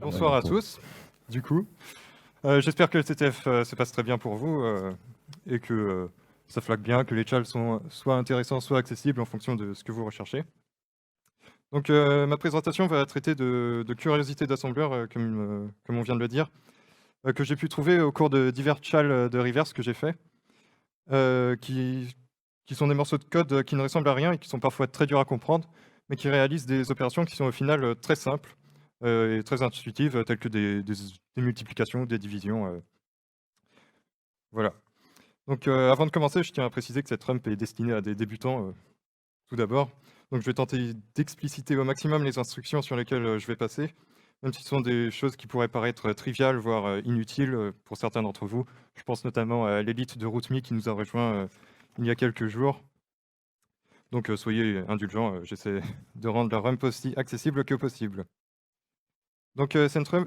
Bonsoir à tous, du coup. J'espère que le TTF se passe très bien pour vous et que ça flaque bien, que les chals sont soit intéressants, soit accessibles en fonction de ce que vous recherchez. Donc ma présentation va traiter de curiosités d'assembleur, comme on vient de le dire, que j'ai pu trouver au cours de divers chals de reverse que j'ai fait, euh, qui, qui sont des morceaux de code qui ne ressemblent à rien et qui sont parfois très durs à comprendre, mais qui réalisent des opérations qui sont au final très simples et très intuitives, telles que des multiplications, des divisions. Voilà. Donc avant de commencer, je tiens à préciser que cette ramp est destinée à des débutants, tout d'abord. Donc je vais tenter d'expliciter au maximum les instructions sur lesquelles je vais passer, même si ce sont des choses qui pourraient paraître triviales, voire inutiles pour certains d'entre vous. Je pense notamment à l'élite de RootMe qui nous a rejoint il y a quelques jours. Donc soyez indulgents, j'essaie de rendre la ramp aussi accessible que possible. Donc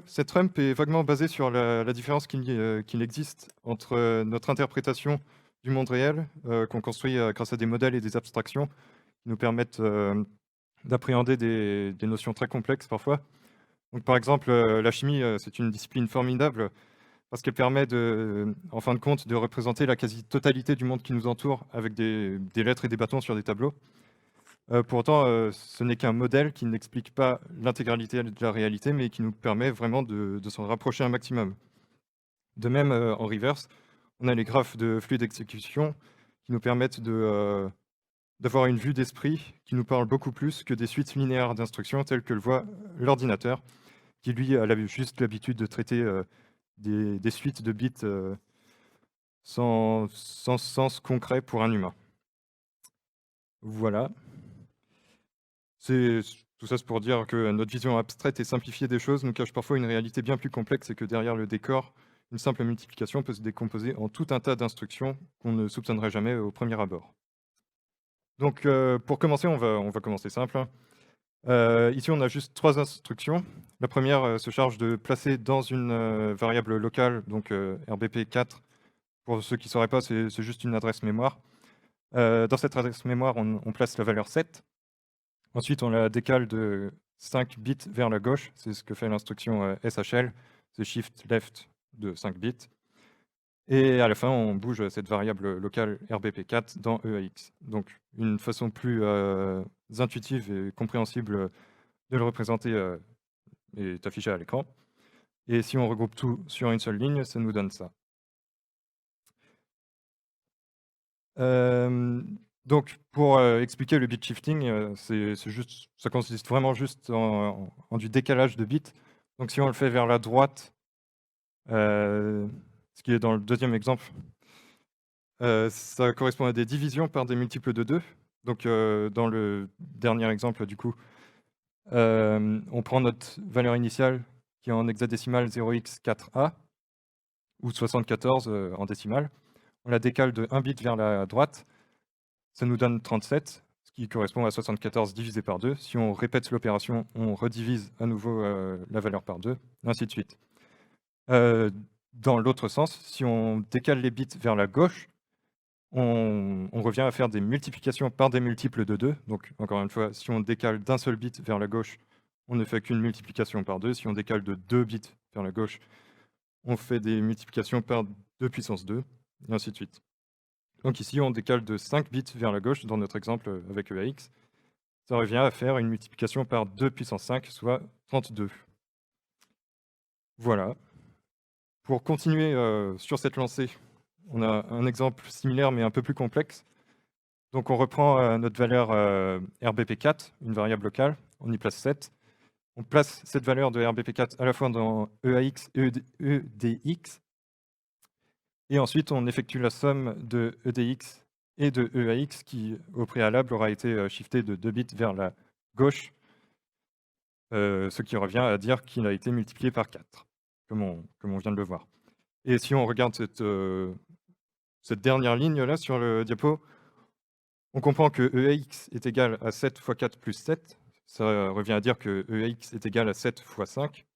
cette ramp est vaguement basée sur la différence qu'il existe entre notre interprétation du monde réel, qu'on construit grâce à des modèles et des abstractions qui nous permettent d'appréhender des notions très complexes parfois. Donc par exemple, la chimie, c'est une discipline formidable parce qu'elle permet en fin de compte, de représenter la quasi-totalité du monde qui nous entoure avec des lettres et des bâtons sur des tableaux. Pour autant, ce n'est qu'un modèle qui n'explique pas l'intégralité de la réalité, mais qui nous permet vraiment de s'en rapprocher un maximum. De même, en reverse, on a les graphes de flux d'exécution qui nous permettent d'avoir une vue d'esprit qui nous parle beaucoup plus que des suites linéaires d'instructions telles que le voit l'ordinateur, qui lui a juste l'habitude de traiter des suites de bits sans sens concret pour un humain. Voilà. Tout ça, c'est pour dire que notre vision abstraite et simplifiée des choses nous cache parfois une réalité bien plus complexe et que derrière le décor, une simple multiplication peut se décomposer en tout un tas d'instructions qu'on ne soupçonnerait jamais au premier abord. Donc, pour commencer, on va commencer simple, hein. Ici, on a juste 3 instructions. La première se charge de placer dans une variable locale, donc RBP4. Pour ceux qui ne sauraient pas, c'est juste une adresse mémoire. Dans cette adresse mémoire, on place la valeur 7. Ensuite, on la décale de 5 bits vers la gauche. C'est ce que fait l'instruction SHL. C'est Shift Left de 5 bits. Et à la fin, on bouge cette variable locale RBP4 dans EAX. Donc, une façon plus intuitive et compréhensible de le représenter est affichée à l'écran. Et si on regroupe tout sur une seule ligne, ça nous donne ça. Donc, pour expliquer le bit shifting, ça consiste vraiment juste en du décalage de bits. Donc, si on le fait vers la droite, ce qui est dans le deuxième exemple, ça correspond à des divisions par des multiples de 2. Donc, dans le dernier exemple, du coup, on prend notre valeur initiale qui est en hexadécimal 0x4a ou 74 en décimale. On la décale de 1 bit vers la droite. Ça nous donne 37, ce qui correspond à 74 divisé par 2. Si on répète l'opération, on redivise à nouveau la valeur par 2, ainsi de suite. Dans l'autre sens, si on décale les bits vers la gauche, on revient à faire des multiplications par des multiples de 2. Donc, encore une fois, si on décale d'un seul bit vers la gauche, on ne fait qu'une multiplication par 2. Si on décale de 2 bits vers la gauche, on fait des multiplications par 2 puissance 2, et ainsi de suite. Donc ici, on décale de 5 bits vers la gauche, dans notre exemple avec EAX. Ça revient à faire une multiplication par 2 puissance 5, soit 32. Voilà. Pour continuer sur cette lancée, on a un exemple similaire, mais un peu plus complexe. Donc on reprend notre valeur RBP4, une variable locale, on y place 7. On place cette valeur de RBP4 à la fois dans EAX et EDX. Et ensuite, on effectue la somme de EDX et de EAX qui, au préalable, aura été shifté de 2 bits vers la gauche, ce qui revient à dire qu'il a été multiplié par 4, comme on vient de le voir. Et si on regarde cette dernière ligne-là sur le diapo, on comprend que EAX est égal à 7 fois 4 plus 7. Ça revient à dire que EAX est égal à 7 fois 5.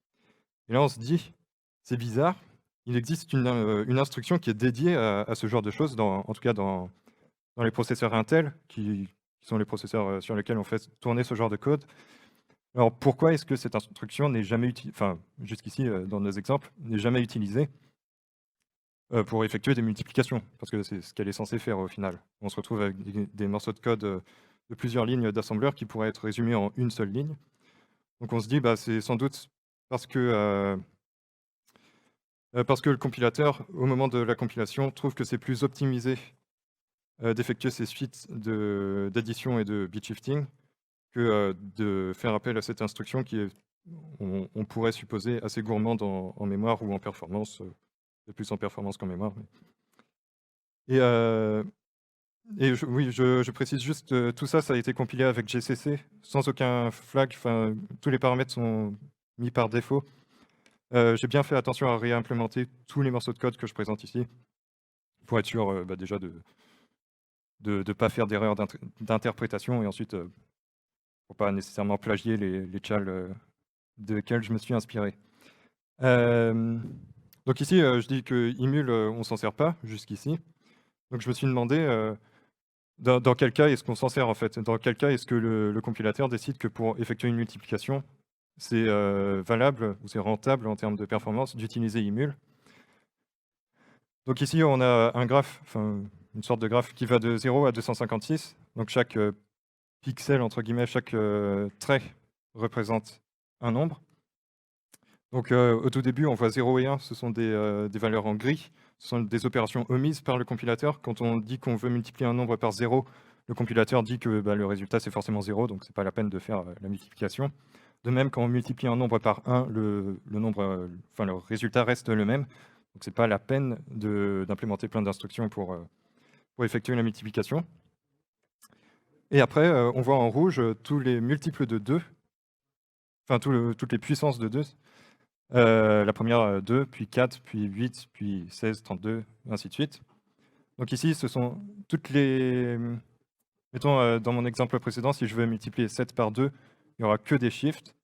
Et là, on se dit, c'est bizarre, il existe une instruction qui est dédiée à ce genre de choses, en tout cas dans les processeurs Intel, qui sont les processeurs sur lesquels on fait tourner ce genre de code. Alors pourquoi est-ce que cette instruction n'est jamais utilisée, enfin jusqu'ici dans nos exemples, n'est jamais utilisée pour effectuer des multiplications? Parce que c'est ce qu'elle est censée faire au final. On se retrouve avec des morceaux de code de plusieurs lignes d'assembleur qui pourraient être résumés en une seule ligne. Donc on se dit, bah, c'est sans doute parce que le compilateur, au moment de la compilation, trouve que c'est plus optimisé d'effectuer ces suites d'addition et de bit shifting que de faire appel à cette instruction qui est, on pourrait supposer, assez gourmande en mémoire ou en performance, plus en performance qu'en mémoire. Et, oui, je précise juste, tout ça, ça a été compilé avec GCC, sans aucun flag, enfin, tous les paramètres sont mis par défaut. J'ai bien fait attention à réimplémenter tous les morceaux de code que je présente ici, pour être sûr bah, déjà de ne pas faire d'erreur d'interprétation, et ensuite, pour pas nécessairement plagier les tchals desquels je me suis inspiré. Donc ici, je dis que Imul, on s'en sert pas jusqu'ici. Donc je me suis demandé dans quel cas est-ce qu'on s'en sert en fait? Dans quel cas est-ce que le compilateur décide que pour effectuer une multiplication, c'est valable ou c'est rentable en termes de performance d'utiliser Imul? Donc ici, on a un graphe, enfin une sorte de graphe qui va de 0 à 256. Donc chaque pixel, entre guillemets, chaque trait représente un nombre. Donc au tout début, on voit 0 et 1, ce sont des valeurs en gris. Ce sont des opérations omises par le compilateur. Quand on dit qu'on veut multiplier un nombre par 0, le compilateur dit que bah, le résultat c'est forcément 0, donc ce n'est pas la peine de faire la multiplication. De même, quand on multiplie un nombre par 1, le résultat reste le même. Donc ce n'est pas la peine d'implémenter plein d'instructions pour effectuer la multiplication. Et après, on voit en rouge tous les multiples de 2, enfin toutes les puissances de 2. La première 2, puis 4, puis 8, puis 16, 32, ainsi de suite. Donc ici, ce sont toutes les... Mettons, dans mon exemple précédent, si je veux multiplier 7 par 2, il n'y aura que des shifts,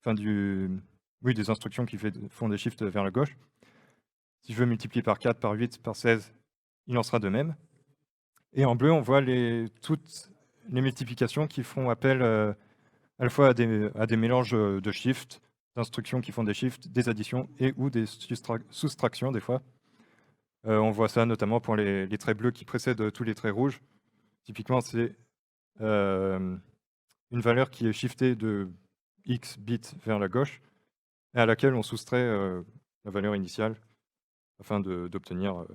enfin des instructions qui font des shifts vers la gauche. Si je veux multiplier par 4, par 8, par 16, il en sera de même. Et en bleu, on voit toutes les multiplications qui font appel à la fois à des mélanges de shifts, d'instructions qui font des shifts, des additions et ou des soustractions des fois. On voit ça notamment pour les traits bleus qui précèdent tous les traits rouges. Typiquement, c'est une valeur qui est shiftée de X bits vers la gauche et à laquelle on soustrait la valeur initiale afin d'obtenir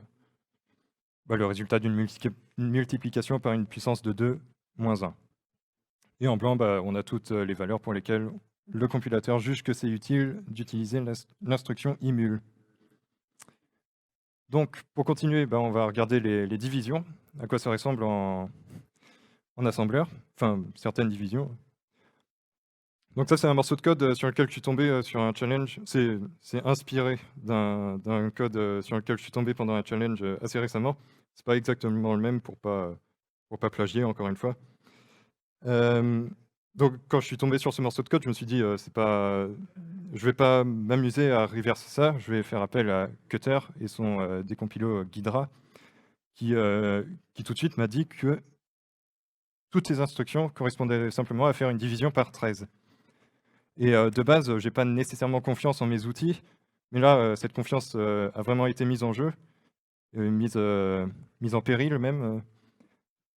le résultat d'une multiplication par une puissance de 2 moins 1. Et en blanc, on a toutes les valeurs pour lesquelles le compilateur juge que c'est utile d'utiliser l'instruction imul. Donc, pour continuer, on va regarder les divisions, à quoi ça ressemble en assembleur, enfin certaines divisions. Donc ça, c'est un morceau de code sur lequel je suis tombé sur un challenge. C'est inspiré d'un code sur lequel je suis tombé pendant un challenge assez récemment. C'est pas exactement le même pour pas plagier, encore une fois. Donc quand je suis tombé sur ce morceau de code, je me suis dit, je vais pas m'amuser à reverser ça, je vais faire appel à Cutter et son décompilo Ghidra, qui tout de suite m'a dit que toutes ces instructions correspondaient simplement à faire une division par 13. Et de base, j'ai pas nécessairement confiance en mes outils, mais là, cette confiance a vraiment été mise en jeu, mise en péril même.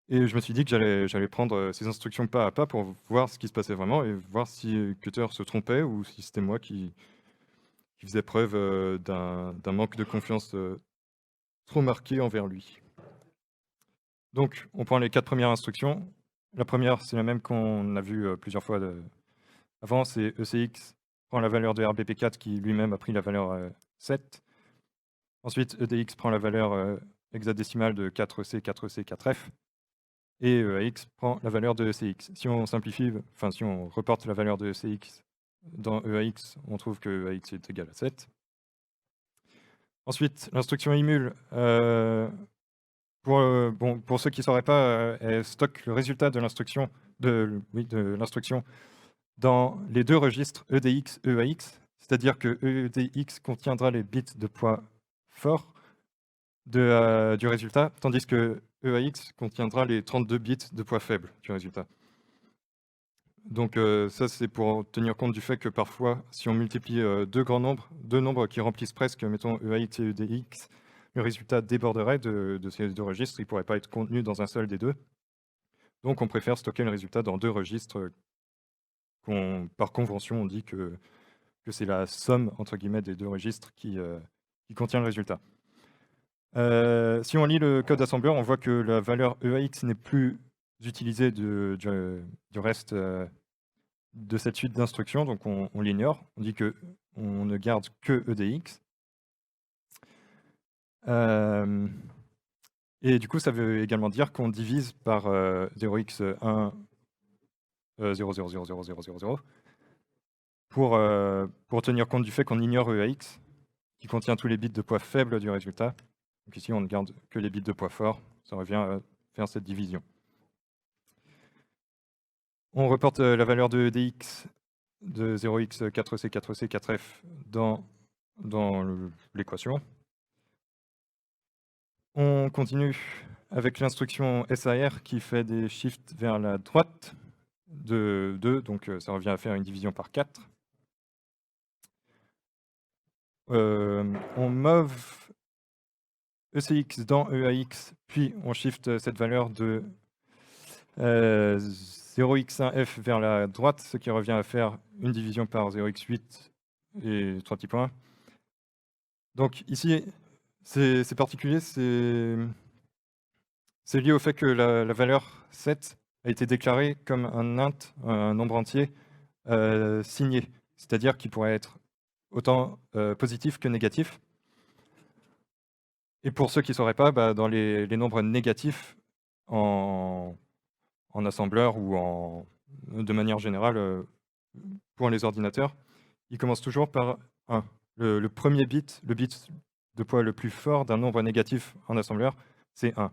Et je me suis dit que j'allais prendre ces instructions pas à pas pour voir ce qui se passait vraiment et voir si Cutter se trompait ou si c'était moi qui faisais preuve d'un manque de confiance trop marqué envers lui. Donc, on prend les 4 premières instructions. La première, c'est la même qu'on a vue plusieurs fois avant, c'est ECX prend la valeur de RBP4 qui lui-même a pris la valeur 7. Ensuite, EDX prend la valeur hexadécimale de 4C, 4C, 4F. Et EAX prend la valeur de ECX. Si on simplifie, enfin si on reporte la valeur de ECX dans EAX, on trouve que EAX est égal à 7. Ensuite, l'instruction imul, pour ceux qui ne sauraient pas, elle stocke le résultat de l'instruction dans les deux registres EDX, EAX, c'est-à-dire que EDX contiendra les bits de poids fort du résultat, tandis que EAX contiendra les 32 bits de poids faible du résultat. Donc ça, c'est pour tenir compte du fait que parfois, si on multiplie deux nombres qui remplissent presque, mettons EAX et EDX, le résultat déborderait de ces deux registres, il ne pourrait pas être contenu dans un seul des deux. Donc on préfère stocker le résultat dans deux registres. Par convention, on dit que c'est la somme entre guillemets des deux registres qui contient le résultat. Si on lit le code assembleur, on voit que la valeur EAX n'est plus utilisée du reste de cette suite d'instructions, donc on l'ignore. On dit qu'on ne garde que EDX. Et du coup, ça veut également dire qu'on divise par 0x1 0,0000000 pour tenir compte du fait qu'on ignore EAX, qui contient tous les bits de poids faibles du résultat. Donc ici, on ne garde que les bits de poids forts. Ça revient à faire cette division. On reporte la valeur de EDX de 0x4c4c4f dans l'équation. On continue avec l'instruction SAR qui fait des shifts vers la droite de 2, donc ça revient à faire une division par 4. On move ECX dans EAX, puis on shift cette valeur de 0x1f vers la droite, ce qui revient à faire une division par 0x8 et 3 petits points. Donc ici, c'est particulier, c'est lié au fait que la valeur 7 a été déclarée comme un int, un nombre entier signé, c'est-à-dire qu'il pourrait être autant positif que négatif. Et pour ceux qui ne sauraient pas, dans les nombres négatifs en assembleur ou de manière générale pour les ordinateurs, ils commencent toujours par 1. Le premier bit, le bit de poids le plus fort d'un nombre négatif en assembleur, c'est 1.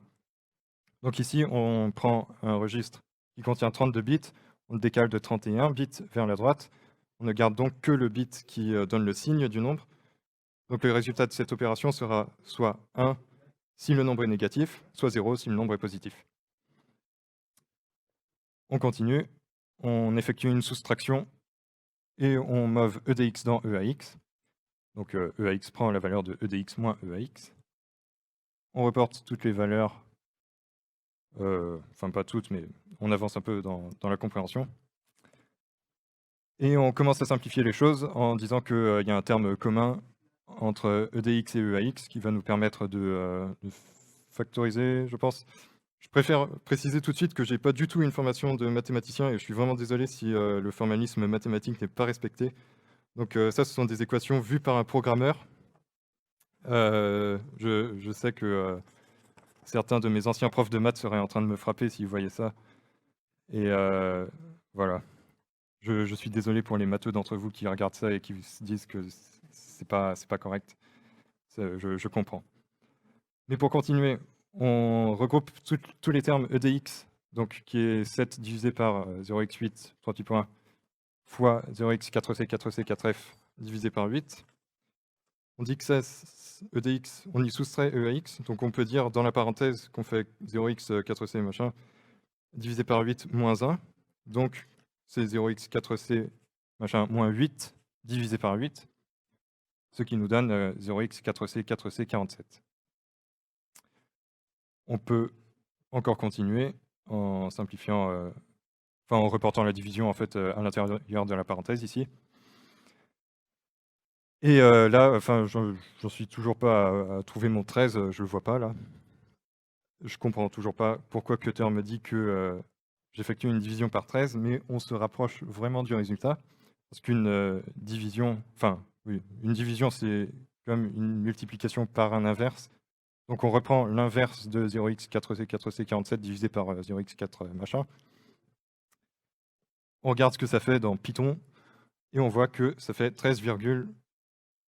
Donc ici, on prend un registre qui contient 32 bits, on le décale de 31 bits vers la droite, on ne garde donc que le bit qui donne le signe du nombre. Donc le résultat de cette opération sera soit 1 si le nombre est négatif, soit 0 si le nombre est positif. On continue, on effectue une soustraction et on move EDX dans EAX. Donc EAX prend la valeur de EDX moins EAX. On reporte toutes les valeurs, enfin pas toutes, mais on avance un peu dans la compréhension. Et on commence à simplifier les choses en disant qu'il y a un terme commun entre EDX et EAX qui va nous permettre de factoriser, je pense. Je préfère préciser tout de suite que je n'ai pas du tout une formation de mathématicien et je suis vraiment désolé si le formalisme mathématique n'est pas respecté. Donc ça, ce sont des équations vues par un programmeur. Je sais que certains de mes anciens profs de maths seraient en train de me frapper s'ils voyaient ça. Et voilà. Je suis désolé pour les matheux d'entre vous qui regardent ça et qui se disent que c'est pas correct. Je comprends. Mais pour continuer, on regroupe tous les termes EDX, donc qui est 7 divisé par 0x8, 3 petits points, fois 0x4c, 4c, 4f divisé par 8. On dit que ça, EDX, on y soustrait EAX, donc on peut dire dans la parenthèse qu'on fait 0x 4c machin, divisé par 8 moins 1, donc c'est 0x 4c machin moins 8 divisé par 8, ce qui nous donne 0x 4c 4c 47. On peut encore continuer en simplifiant, enfin en reportant la division en fait à l'intérieur de la parenthèse ici. Et là, enfin, j'en suis toujours pas à trouver mon 13, je le vois pas là. Je comprends toujours pas pourquoi Cutter me dit que j'effectue une division par 13, mais on se rapproche vraiment du résultat. Parce qu'une division, enfin, oui, une division, c'est comme une multiplication par un inverse. Donc on reprend l'inverse de 0x4c4c47 divisé par 0x4 machin. On regarde ce que ça fait dans Python, et on voit que ça fait 13,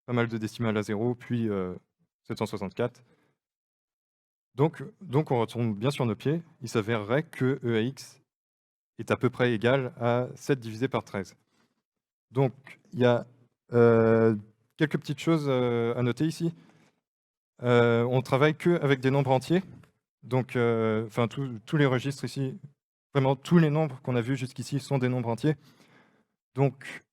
pas mal de décimales à 0, puis 764. Donc on retourne bien sur nos pieds. Il s'avérerait que EAX est à peu près égal à 7 divisé par 13. Donc il y a quelques petites choses à noter ici. On travaille qu'avec des nombres entiers. Donc tous les registres ici, vraiment tous les nombres qu'on a vus jusqu'ici sont des nombres entiers. Donc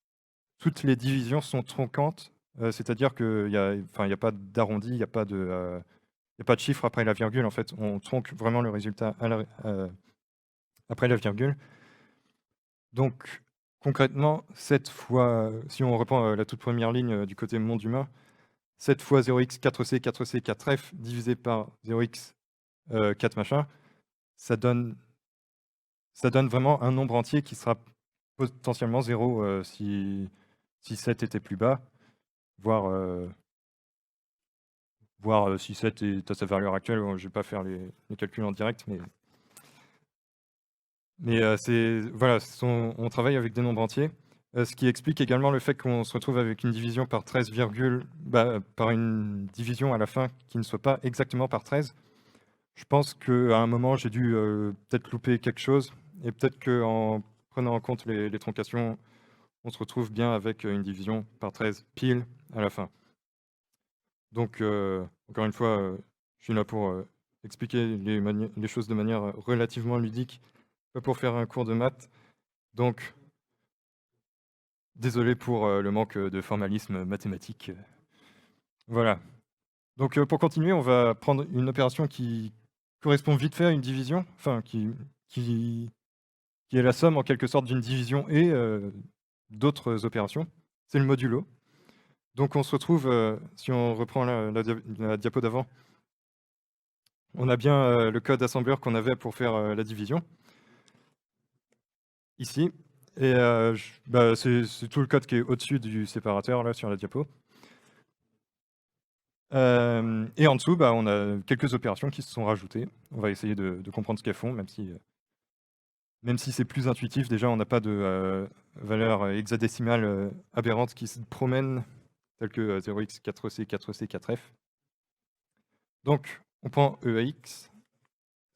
toutes les divisions sont tronquantes, c'est-à-dire qu'il y a pas d'arrondi, il y a pas de chiffre après la virgule. En fait, on tronque vraiment le résultat après la virgule. Donc concrètement, 7 fois, si on reprend la toute première ligne du côté monde humain, 7 fois 0x 4c 4c 4f divisé par 0x 4 machin, ça donne vraiment un nombre entier qui sera potentiellement 0 si 7 était plus bas, voire si 7 est à sa valeur actuelle. Je ne vais pas faire les calculs en direct, mais voilà, on travaille avec des nombres entiers, ce qui explique également le fait qu'on se retrouve avec une division par 13, par une division à la fin qui ne soit pas exactement par 13. Je pense qu'à un moment, j'ai dû peut-être louper quelque chose, et peut-être qu'en prenant en compte les troncations, on se retrouve bien avec une division par 13 pile à la fin. Donc, encore une fois, je suis là pour expliquer les choses de manière relativement ludique, pas pour faire un cours de maths. Donc, désolé pour le manque de formalisme mathématique. Voilà. Donc, pour continuer, on va prendre une opération qui correspond vite fait à une division, enfin, qui est la somme en quelque sorte d'une division et d'autres opérations. C'est le modulo. Donc, on se retrouve, si on reprend la diapo d'avant, on a bien le code assembleur qu'on avait pour faire la division, ici. Et c'est tout le code qui est au-dessus du séparateur, là, sur la diapo. Et en dessous, on a quelques opérations qui se sont rajoutées. On va essayer de comprendre ce qu'elles font, même si c'est plus intuitif. Déjà, on n'a pas de valeur hexadécimale aberrante qui se promène, telle que 0x, 4c, 4c, 4f. Donc, on prend e à x,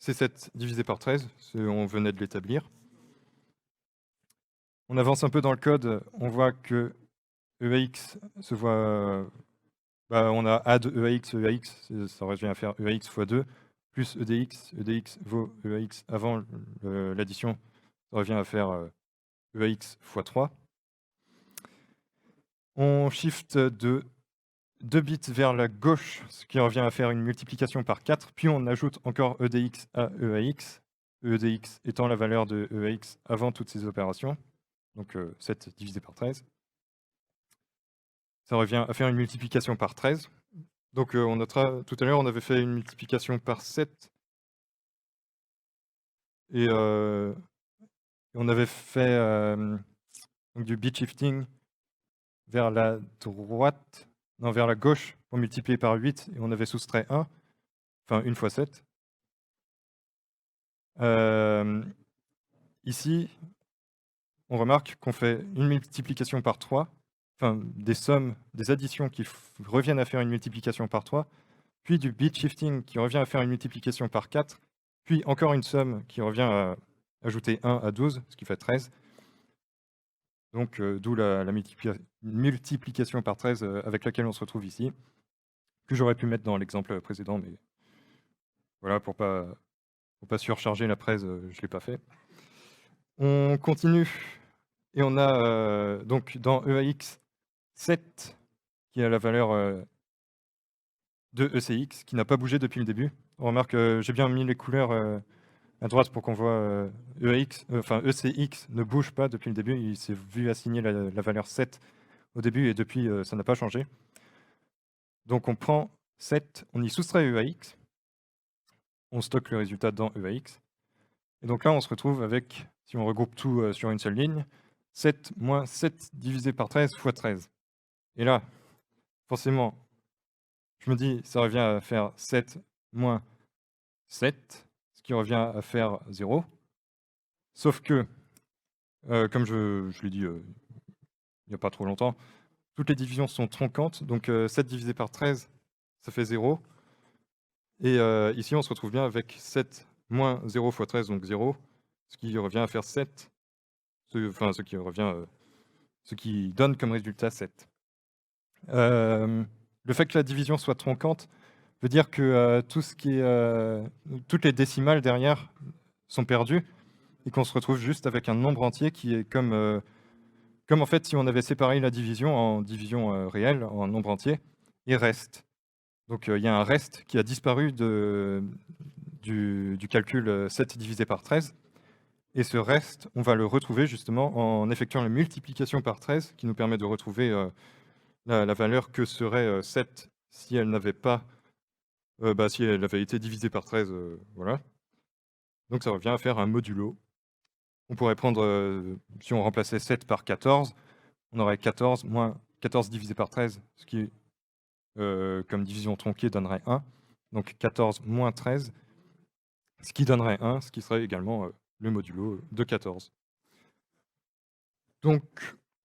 c'est 7 divisé par 13, on venait de l'établir. On avance un peu dans le code, on voit que e à x se voit... on a add e à x, ça revient à faire e à x fois 2, plus edx vaut e à x avant l'addition, ça revient à faire e à x fois 3. On shift de 2 bits vers la gauche, ce qui revient à faire une multiplication par 4, puis on ajoute encore e dx à e à x, e dx étant la valeur de e à x avant toutes ces opérations, donc 7 divisé par 13. Ça revient à faire une multiplication par 13. Donc on notera, tout à l'heure on avait fait une multiplication par 7, et on avait fait donc du bit shifting vers la droite, non, vers la gauche, pour multiplier par 8, et on avait soustrait 1, enfin 1 fois 7. Ici, on remarque qu'on fait une multiplication par 3, enfin des sommes, des additions qui reviennent à faire une multiplication par 3, puis du bit shifting qui revient à faire une multiplication par 4, puis encore une somme qui revient à ajouter 1 à 12, ce qui fait 13. Donc d'où la multiplication par 13 avec laquelle on se retrouve ici, que j'aurais pu mettre dans l'exemple précédent, mais voilà, pour pas surcharger la presse, je ne l'ai pas fait. On continue, et on a donc dans e à x 7, qui a la valeur de ECX, qui n'a pas bougé depuis le début. On remarque que j'ai bien mis les couleurs à droite pour qu'on voit ECX ne bouge pas depuis le début. Il s'est vu assigner la valeur 7 au début, et depuis, ça n'a pas changé. Donc on prend 7, on y soustrait e à x, on stocke le résultat dans e à x, et donc là on se retrouve avec, si on regroupe tout sur une seule ligne, 7 moins 7 divisé par 13 fois 13. Et là, forcément, je me dis, ça revient à faire 7 moins 7, ce qui revient à faire 0. Sauf que, comme je l'ai dit il n'y a pas trop longtemps, toutes les divisions sont tronquantes, donc 7 divisé par 13, ça fait 0. Et ici, on se retrouve bien avec 7 moins 0 fois 13, donc 0, ce qui revient à faire 7, ce qui donne comme résultat 7. Le fait que la division soit tronquante veut dire que toutes les décimales derrière sont perdues, et qu'on se retrouve juste avec un nombre entier qui est comme en fait si on avait séparé la division en division réelle, en nombre entier, et reste. Donc il y a un reste qui a disparu du calcul 7 divisé par 13. Et ce reste, on va le retrouver justement en effectuant la multiplication par 13, qui nous permet de retrouver la valeur que serait 7 si elle n'avait pas, si elle avait été divisée par 13, voilà. Donc ça revient à faire un modulo. On pourrait prendre, si on remplaçait 7 par 14, on aurait 14 moins 14 divisé par 13, ce qui, comme division tronquée, donnerait 1. Donc 14 moins 13, ce qui donnerait 1, ce qui serait également le modulo de 14. Donc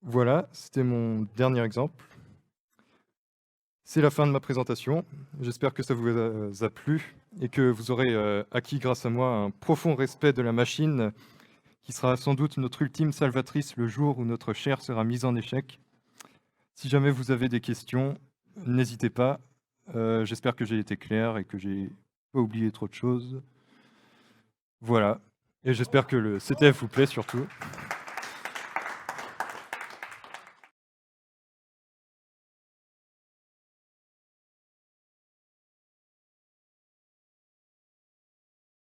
voilà, c'était mon dernier exemple. C'est la fin de ma présentation. J'espère que ça vous a plu et que vous aurez acquis grâce à moi un profond respect de la machine qui sera sans doute notre ultime salvatrice le jour où notre chair sera mise en échec. Si jamais vous avez des questions, n'hésitez pas. J'espère que j'ai été clair et que j'ai pas oublié trop de choses. Voilà. Et j'espère que le CTF vous plaît surtout.